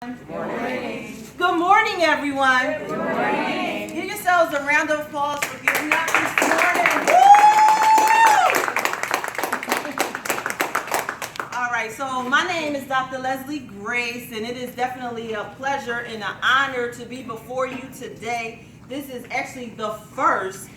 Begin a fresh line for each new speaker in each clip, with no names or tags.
Good morning.
Good morning, everyone.
Good morning.
Give yourselves a round of applause for getting up this morning. All right, so my name is Dr. Leslie Grace, and it is definitely a pleasure and an honor to be before you today. This is actually the first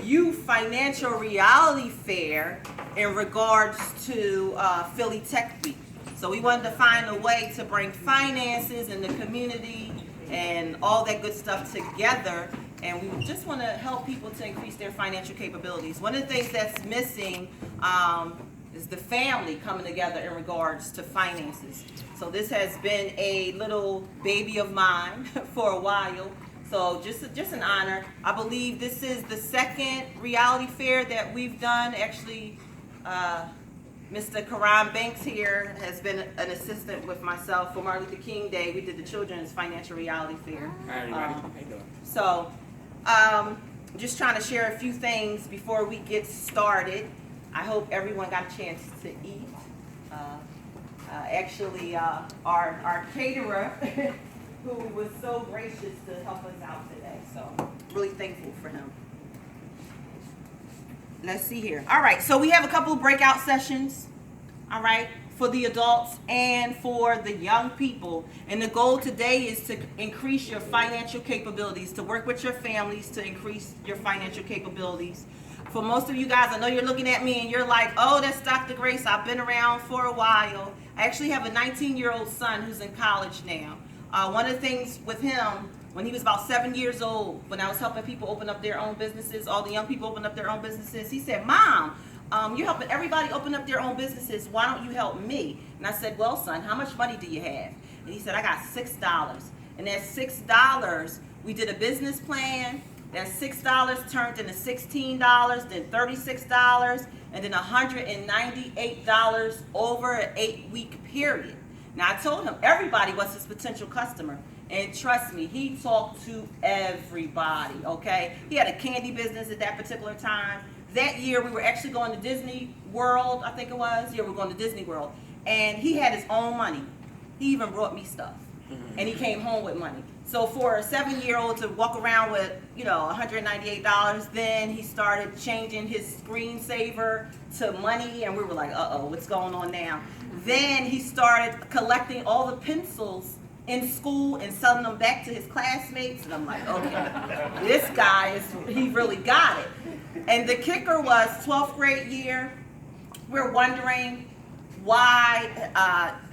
youth financial reality fair in regards to Philly Tech Week. So we wanted to find a way to bring finances and the community and all that good stuff together. And we just want to help people to increase their financial capabilities. One of the things that's missing is the family coming together in regards to finances. So this has been a little baby of mine for a while. So just an honor. I believe this is the second reality fair that we've done. Actually, Mr. Karan Banks here has been an assistant with myself for Martin Luther King Day. We did the Children's Financial Reality Fair.
Hi, everybody. How you doing?
So, just trying to share a few things before we get started. I hope everyone got a chance to eat. Actually, our caterer, who was so gracious to help us out today. So, really thankful for him. Let's see here. All right, so we have a couple of breakout sessions, all right, for the adults and for the young people. And the goal today is to increase your financial capabilities, to work with your families to increase your financial capabilities. For most of you guys, I know you're looking at me and you're like, oh, that's Dr. Grace. I've been around for a while. I actually have a 19-year-old son who's in college now. One of the things with him, when he was about 7 years old, when I was helping people open up their own businesses, all the young people open up their own businesses, he said, Mom, you're helping everybody open up their own businesses. Why don't you help me? And I said, well, son, how much money do you have? And he said, I got $6. And that $6, we did a business plan. That $6 turned into $16, then $36, and then $198 over an 8-week period. Now, I told him everybody was his potential customer. And trust me, he talked to everybody, okay? He had a candy business at that particular time. That year, we were actually going to Disney World, I think it was. Yeah, we were going to Disney World. And he had his own money. He even brought me stuff. And he came home with money. So for a 7-year-old to walk around with, $198, then he started changing his screensaver to money. And we were like, uh-oh, what's going on now? Then he started collecting all the pencils in school and selling them back to his classmates, and I'm like, okay, this guy he really got it. And the kicker was 12th grade year, we're wondering why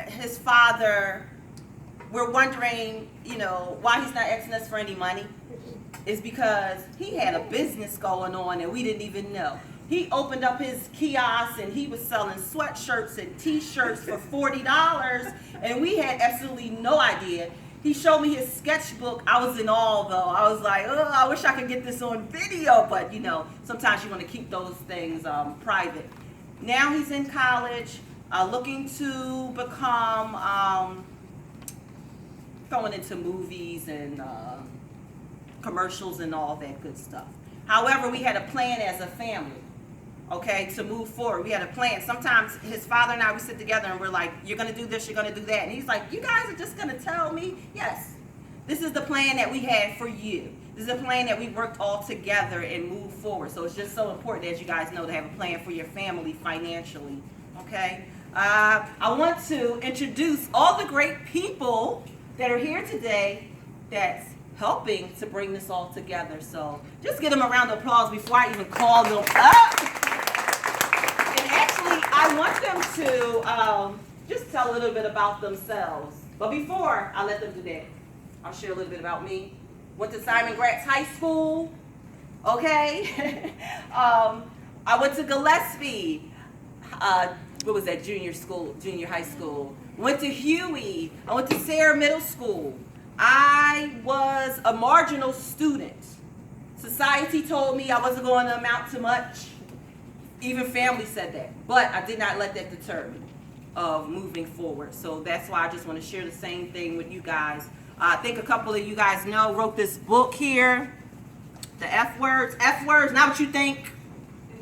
his father, why he's not asking us for any money. Is because he had a business going on and we didn't even know. He opened up his kiosk and he was selling sweatshirts and t-shirts for $40, and we had absolutely no idea. He showed me his sketchbook. I was in awe, though. I was like, oh, I wish I could get this on video, but sometimes you want to keep those things private. Now he's in college, looking to become, going into movies and commercials and all that good stuff. However, we had a plan as a family. Okay, to move forward. We had a plan. Sometimes his father and I, we sit together and we're like, you're going to do this, you're going to do that. And he's like, you guys are just going to tell me? Yes. This is the plan that we had for you. This is a plan that we worked all together and moved forward. So it's just so important, as you guys know, to have a plan for your family financially. Okay? I want to introduce all the great people that are here today that's helping to bring this all together. So just give them a round of applause before I even call them up. I want them to just tell a little bit about themselves. But before I let them do that, I'll share a little bit about me. Went to Simon Gratz High School. Okay. I went to Gillespie. What was that? Junior high school. Went to Huey. I went to Sarah Middle School. I was a marginal student. Society told me I wasn't going to amount to much. Even family said that, but I did not let that deter me of moving forward. So that's why I just want to share the same thing with you guys. I think a couple of you guys wrote this book here, The F Words. F Words, not what you think.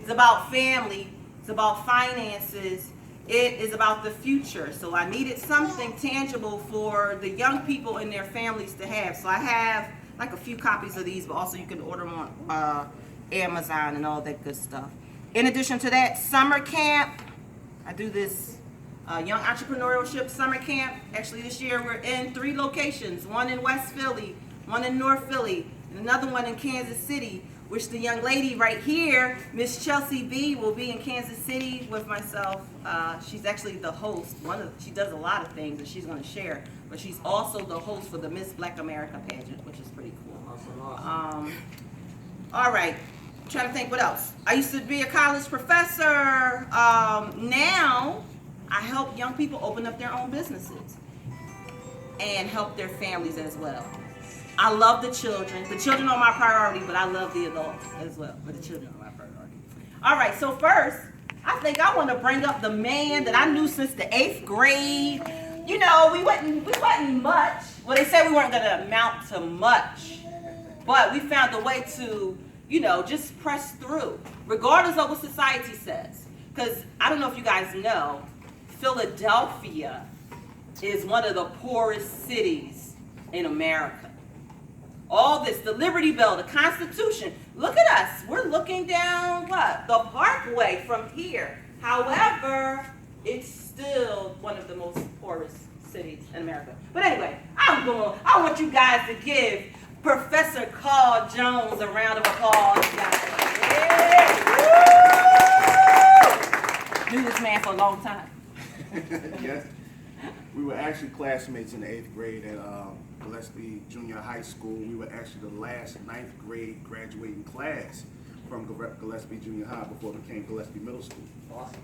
It's about family. It's about finances. It is about the future. So I needed something tangible for the young people and their families to have. So I have like a few copies of these, but also you can order them on Amazon and all that good stuff. In addition to that, summer camp. I do this young entrepreneurship summer camp. Actually, this year we're in 3 locations. One in West Philly, one in North Philly, and another one in Kansas City, which the young lady right here, Miss Chelsea B, will be in Kansas City with myself. She's actually the host. She does a lot of things that she's going to share, but she's also the host for the Miss Black America pageant, which is pretty cool.
Awesome.
All right, I'm trying to think what else. I used to be a college professor. Now I help young people open up their own businesses and help their families as well. I love the children. The children are my priority, but I love the adults as well. But the children are my priority. All right, so first, I think I want to bring up the man that I knew since the 8th grade. You know, we wasn't much. Well, they said we weren't going to amount to much. But we found a way to, you know, just press through, regardless of what society says. Because I don't know if you guys know, Philadelphia is one of the poorest cities in America. All this, the Liberty Bell, the Constitution. Look at us. We're looking down what? The Parkway from here. However, it's still one of the most poorest cities in America. But anyway, I want you guys to give Professor Carl Jones a round of applause, guys. Yeah. Woo! Knew this man for a long time.
Yes. We were actually classmates in the 8th grade at Gillespie Junior High School. We were actually the last 9th grade graduating class from Gillespie Junior High before it became Gillespie Middle School.
Awesome.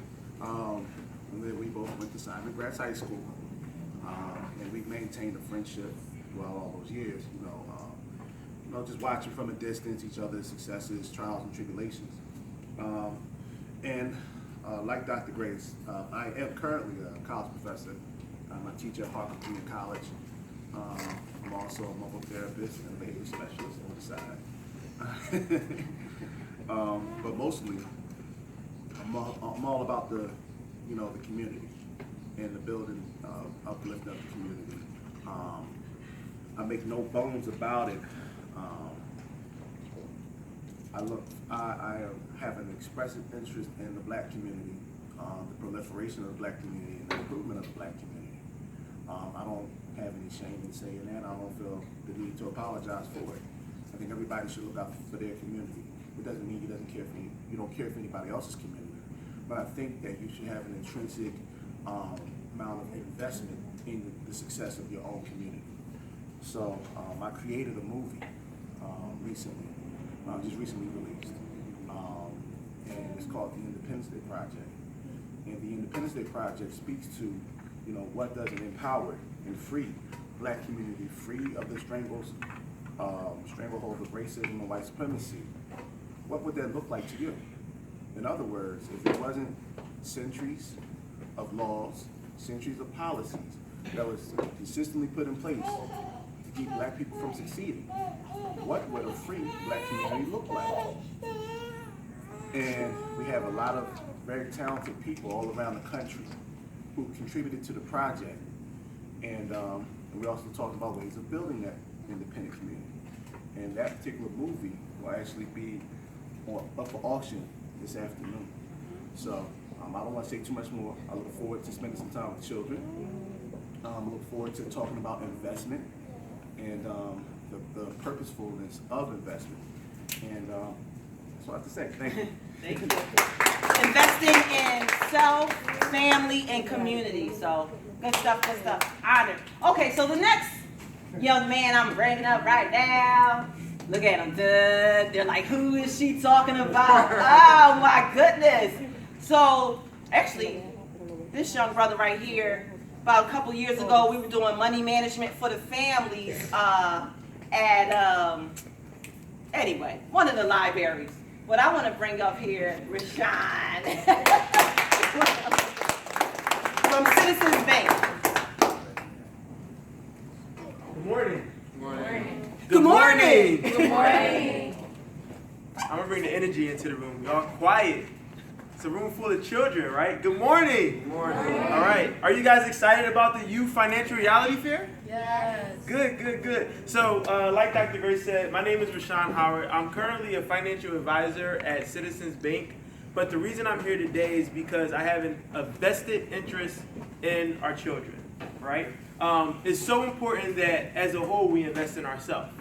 And then we both went to Simon Gratz High School. And we've maintained a friendship throughout all those years, you know, just watching from a distance each other's successes, trials, and tribulations. Like Dr. Grace, I am currently a college professor. I'm a teacher at Harvard Junior College. I'm also a mobile therapist and a behavior specialist on the side. But mostly, I'm all about the community and the building, uplifting of the community. I make no bones about it. I have an expressive interest in the black community, the proliferation of the black community, and the improvement of the black community. I don't have any shame in saying that. I don't feel the need to apologize for it. I think everybody should look out for their community. It doesn't mean you don't care for anybody else's community, but I think that you should have an intrinsic amount of investment in the success of your own community. So I created a movie recently, just recently released, and it's called the Independence Day Project. And the Independence Day Project speaks to, what does an empowered and free black community, free of the stranglehold of racism and white supremacy, what would that look like to you? In other words, if it wasn't centuries of laws, centuries of policies that was consistently put in place to keep black people from succeeding, what would a free black community look like? And we have a lot of very talented people all around the country who contributed to the project. And we also talked about ways of building that independent community. And that particular movie will actually be up for auction this afternoon. So I don't want to say too much more. I look forward to spending some time with children. I look forward to talking about investment and the purposefulness of investment. And that's what I have to say. Thank you.
Thank you. Investing in self, family, and community. So good stuff, good stuff. Honored. Okay, so the next young man I'm bringing up right now. Look at him. They're like, who is she talking about? Oh my goodness. So actually, this young brother right here, about a couple years ago, we were doing money management for the families anyway, one of the libraries. What I want to bring up here, Rashawn from Citizens Bank.
Good morning.
Good morning.
Good morning. I'm gonna bring the energy into the room. Y'all quiet.
It's a room full of children, right? Good morning.
Good morning.
All right. Are you guys excited about the Youth Financial Reality Fair?
Yes.
Good, good, good. So, like Dr. Grace said, my name is Rashawn Howard. I'm currently a financial advisor at Citizens Bank. But the reason I'm here today is because I have a vested interest in our children, right? It's so important that as a whole we invest in ourselves.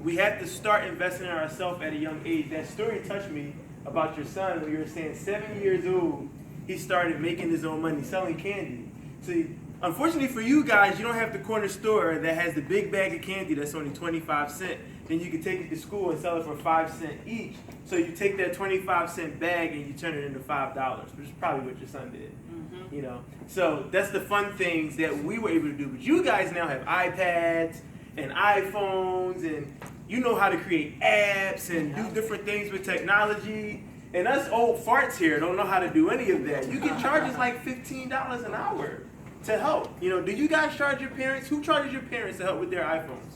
We have to start investing in ourselves at a young age. That story touched me about your son when you were saying 7 years old, he started making his own money, selling candy. So unfortunately for you guys, you don't have the corner store that has the big bag of candy that's only 25 cents. Then you can take it to school and sell it for 5 cents each. So you take that 25-cent bag and you turn it into $5, which is probably what your son did. Mm-hmm. You know, so that's the fun things that we were able to do. But you guys now have iPads and iPhones, and you know how to create apps and do different things with technology. And us old farts here don't know how to do any of that. You can charge us like $15 an hour to help. You know, do you guys charge your parents? Who charges your parents to help with their iPhones?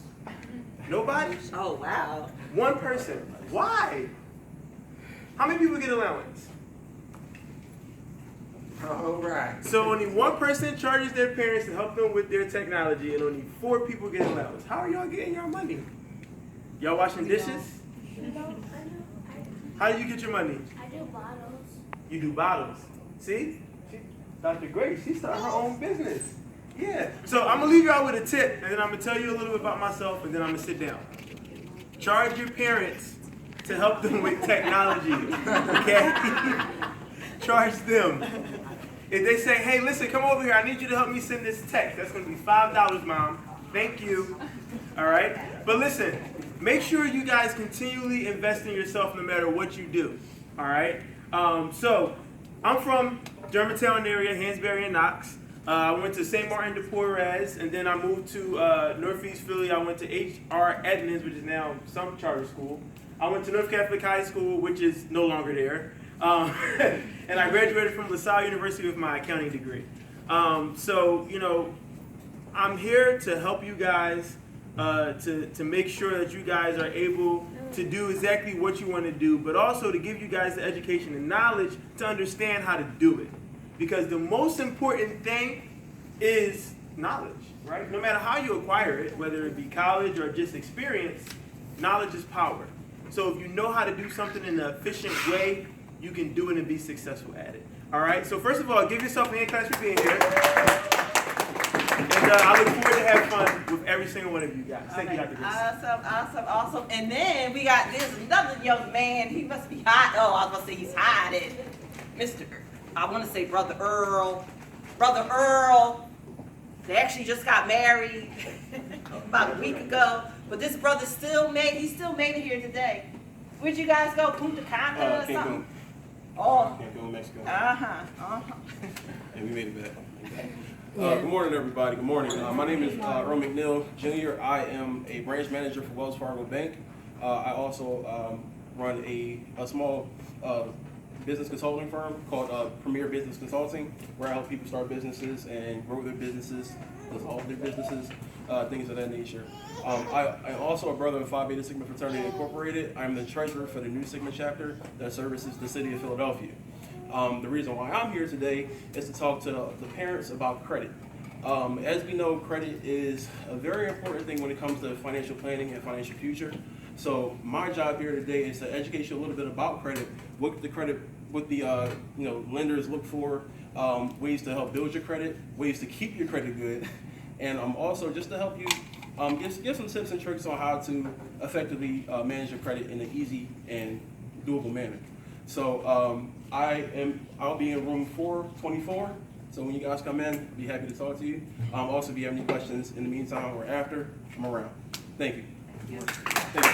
Nobody?
Oh, wow.
One person. Why? How many people get allowance?
All right.
So only one person charges their parents to help them with their technology, and only 4 people get allowance. How are y'all getting your money? Y'all washing dishes? How do you get your money?
I do bottles.
You do bottles. See? Dr. Grace, she started her own business. Yeah. So I'm going to leave y'all with a tip, and then I'm going to tell you a little bit about myself, and then I'm going to sit down. Charge your parents to help them with technology, okay? Charge them. If they say, hey, listen, come over here, I need you to help me send this text. That's going to be $5, Mom. Thank you. All right? But listen, make sure you guys continually invest in yourself no matter what you do. All right? So I'm from Germantown area, Hansberry and Knox. I went to St. Martin de Porres, and then I moved to Northeast Philly. I went to H.R. Edmonds, which is now some charter school. I went to North Catholic High School, which is no longer there. And I graduated from LaSalle University with my accounting degree. So, you know, I'm here to help you guys, to make sure that you guys are able to do exactly what you want to do, but also to give you guys the education and knowledge to understand how to do it. Because the most important thing is knowledge, right? No matter how you acquire it, whether it be college or just experience, knowledge is power. So if you know how to do something in an efficient way, you can do it and be successful at it. All right? So first of all, give yourself an hand class for being here. And I look forward to have fun with every single one of you guys. Thank you, Dr. Grace.
Awesome. And then we got this another young man. He must be hot. Oh, I was going to say he's hiding. I want to say Brother Earl. Brother Earl. They actually just got married about a week ago. But this brother still made it here today. Where'd you guys go? Punta Cana or something? Oh.
Cancun, Mexico.
And
we made it back. Good morning, everybody. Good morning. My name is Earl McNeil Jr. I am a branch manager for Wells Fargo Bank. I also run a small business consulting firm called Premier Business Consulting, where I help people start businesses and grow their businesses, dissolve their businesses, things of that nature. I'm also a brother of Phi Beta Sigma Fraternity Incorporated. I'm the treasurer for the New Sigma chapter that services the city of Philadelphia. The reason why I'm here today is to talk to the parents about credit. As we know, credit is a very important thing when it comes to financial planning and financial future. So my job here today is to educate you a little bit about credit, what the lenders look for, ways to help build your credit, ways to keep your credit good, and also just to help you give some tips and tricks on how to effectively manage your credit in an easy and doable manner. So I'll be in room 424. So when you guys come in, I'll be happy to talk to you. Also, if you have any questions in the meantime or after, I'm around. Thank you. Thank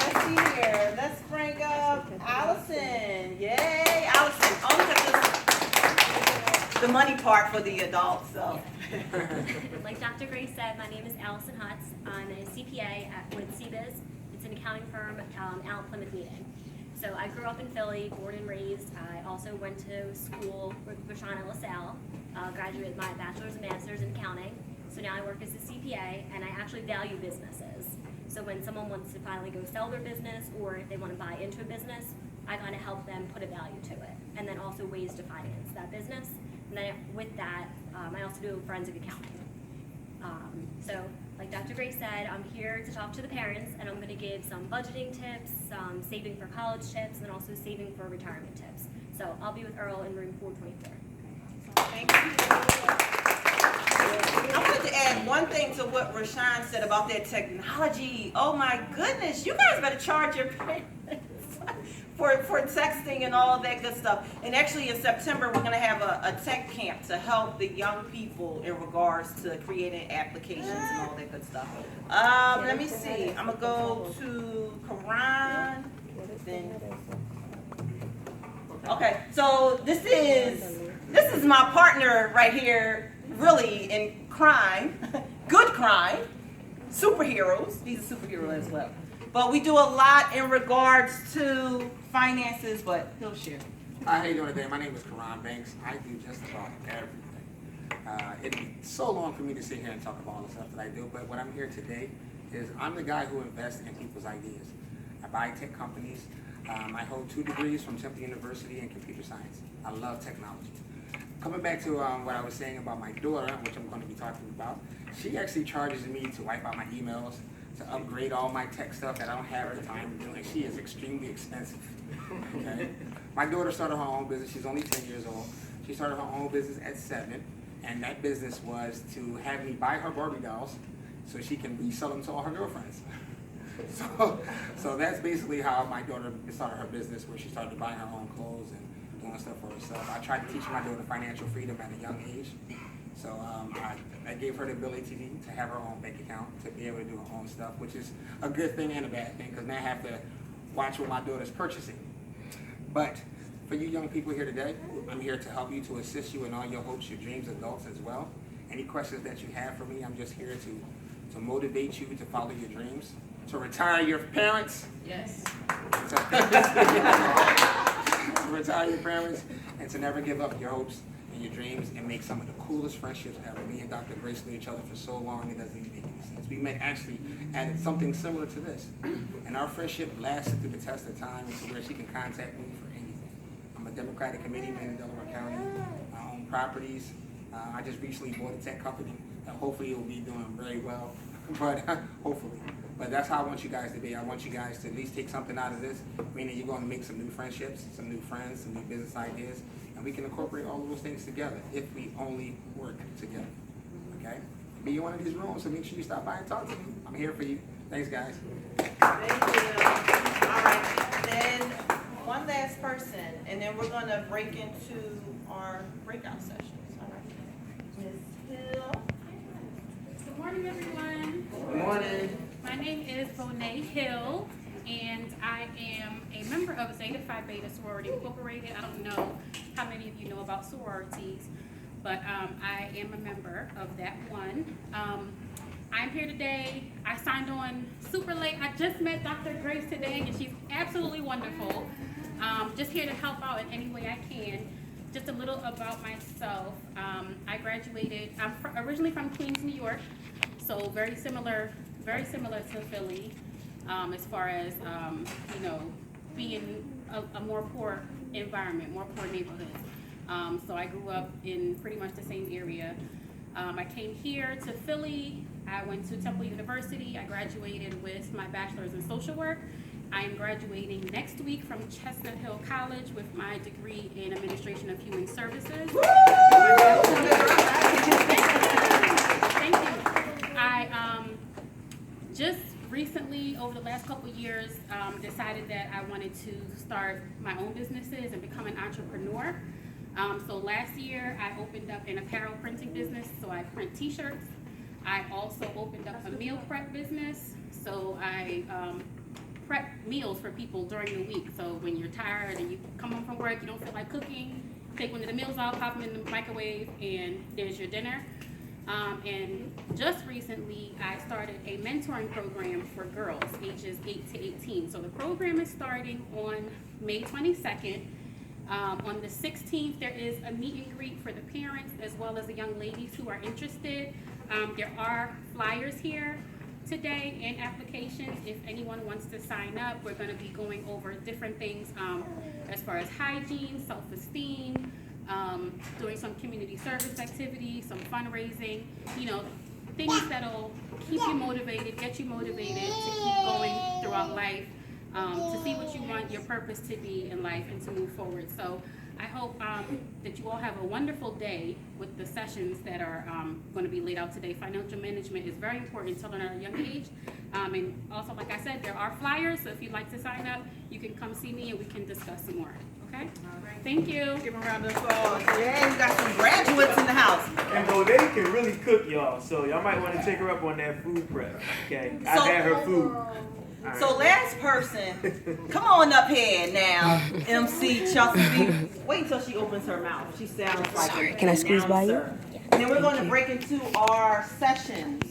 let's see here. Let's bring up Allison. Yay, Allison. The money part for the adults. So.
Like Dr. Grace said, my name is Allison Hutz. I'm a CPA with CBIZ. It's an accounting firm out Plymouth Meeting. So I grew up in Philly, born and raised. I also went to school with Rashawn at LaSalle, graduated my bachelor's and master's in accounting. So now I work as a CPA, and I actually value businesses. So when someone wants to finally go sell their business, or if they want to buy into a business, I kind of help them put a value to it, and then also ways to finance that business. And then with that, I also do forensic accounting. So like Dr. Gray said, I'm here to talk to the parents, and I'm going to give some budgeting tips, some saving for college tips, and then also saving for retirement tips. So I'll be with Earl in room 424.
Thank you. I wanted to add one thing to what Rashawn said about that technology. Oh my goodness, you guys better charge your parents for texting and all of that good stuff. And actually in September, we're going to have a tech camp to help the young people in regards to creating applications and all that good stuff. Let me see. I'm going to go to Karan. Then. Okay, so this is my partner right here, really in crime, good crime, superheroes. He's a superhero as well. But we do a lot in regards to finances, but he'll share.
Hi, how you doing today? My name is Karan Banks. I do just about everything. It'd be so long for me to sit here and talk about all the stuff that I do, but what I'm here today is I'm the guy who invests in people's ideas. I buy tech companies. I hold 2 degrees from Temple University in computer science. I love technology. Coming back to what I was saying about my daughter, which I'm going to be talking about, she actually charges me to wipe out my emails, to upgrade all my tech stuff that I don't have the time to do, and she is extremely expensive. Okay? My daughter started her own business. She's only 10 years old. She started her own business at 7, and that business was to have me buy her Barbie dolls so she can resell them to all her girlfriends. So that's basically how my daughter started her business, where she started buying her own clothes and doing stuff for herself. I tried to teach my daughter financial freedom at a young age. So I gave her the ability to have her own bank account, to be able to do her own stuff, which is a good thing and a bad thing, because now I have to watch what my daughter's purchasing. But for you young people here today, I'm here to help you, to assist you in all your hopes, your dreams, adults as well. Any questions that you have for me, I'm just here to motivate you to follow your dreams, to retire your parents.
Yes.
To retire your parents, and to never give up your hopes and your dreams, and make some of the coolest friendships ever. Me and Dr. Grace knew each other for so long, it doesn't even make any sense. We met actually at something similar to this, and our friendship lasted through the test of time, to where she can contact me for anything. I'm a Democratic committeeman in Delaware County. I own properties. I just recently bought a tech company that hopefully will be doing very well, but hopefully. But that's how I want you guys to be. I want you guys to at least take something out of this, meaning you're going to make some new friendships, some new friends, some new business ideas, and we can incorporate all of those things together if we only work together. Okay? Be in one of these rooms, so make sure you stop by and talk to me. I'm here for you. Thanks, guys.
Thank you. All right, then one last person, and then we're going to break into our breakout sessions. All right. Ms. Hill.
Good morning, everyone.
Good morning.
My name is Bonet Hill, and I am a member of Zeta Phi Beta Sorority Incorporated. I don't know how many of you know about sororities, but I am a member of that one. I'm here today. I signed on super late. I just met Dr. Grace today, and she's absolutely wonderful. Just here to help out in any way I can. Just a little about myself. I graduated, I'm originally from Queens, New York, so very similar to Philly, as far as, being a more poor environment, more poor neighborhood. So I grew up in pretty much the same area. I came here to Philly. I went to Temple University. I graduated with my bachelor's in social work. I am graduating next week from Chestnut Hill College with my degree in administration of human services. Thank you. I just recently, over the last couple of years, decided that I wanted to start my own businesses and become an entrepreneur. So last year, I opened up an apparel printing business, so I print t-shirts. I also opened up a meal prep business, so I prep meals for people during the week. So when you're tired and you come home from work, you don't feel like cooking, take one of the meals out, pop them in the microwave, and there's your dinner. And just recently, I started a mentoring program for girls ages 8 to 18. So the program is starting on May 22nd. On the 16th, there is a meet and greet for the parents as well as the young ladies who are interested. There are flyers here today and applications. If anyone wants to sign up, we're going to be going over different things as far as hygiene, self-esteem, doing some community service activities, some fundraising, you know, things that'll keep you motivated, get you motivated to keep going throughout life, to see what you want your purpose to be in life and to move forward. So I hope that you all have a wonderful day with the sessions that are going to be laid out today. Financial management is very important to learn at a young age. And also, like I said, there are flyers, so if you'd like to sign up, you can come see me and we can discuss some more. Okay? All right. Thank you.
Give them a round of applause. Yeah, we got some graduates in the house.
And though they can really cook, y'all, so y'all might want to take her up on that food prep. Okay, I've had her food. All
So
right.
last person, come on up here now, MC Chelsea B. Wait until she opens her mouth. She sounds like an
Can I squeeze by you?
announcer. And then we're going to break into our sessions.